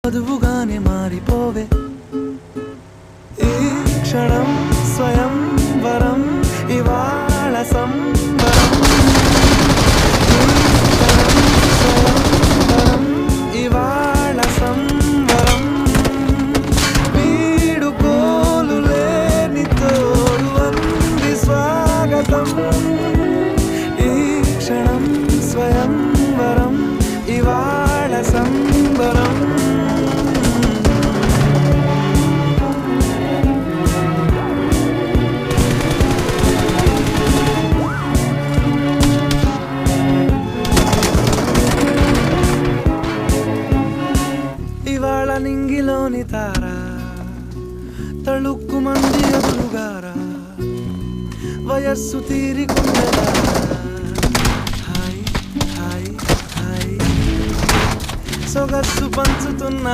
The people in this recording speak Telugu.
వధువుగానే మారిపోవే ఈ క్షణం స్వయం వరం ఇవాళ సంబరం ఇవాళ సంబరం వీడుకోలు లేని తోడు అంది స్వాగతం ఈ క్షణం స్వయం వరం ఇవాళ సంబరం ఇవాళ నింగిలోని తారా తళుక్కు మంది ఎదురుగారా వయస్సు తీరికుండదా హాయ్ హాయ్ హాయ్ సొగస్సు పంచుతున్నా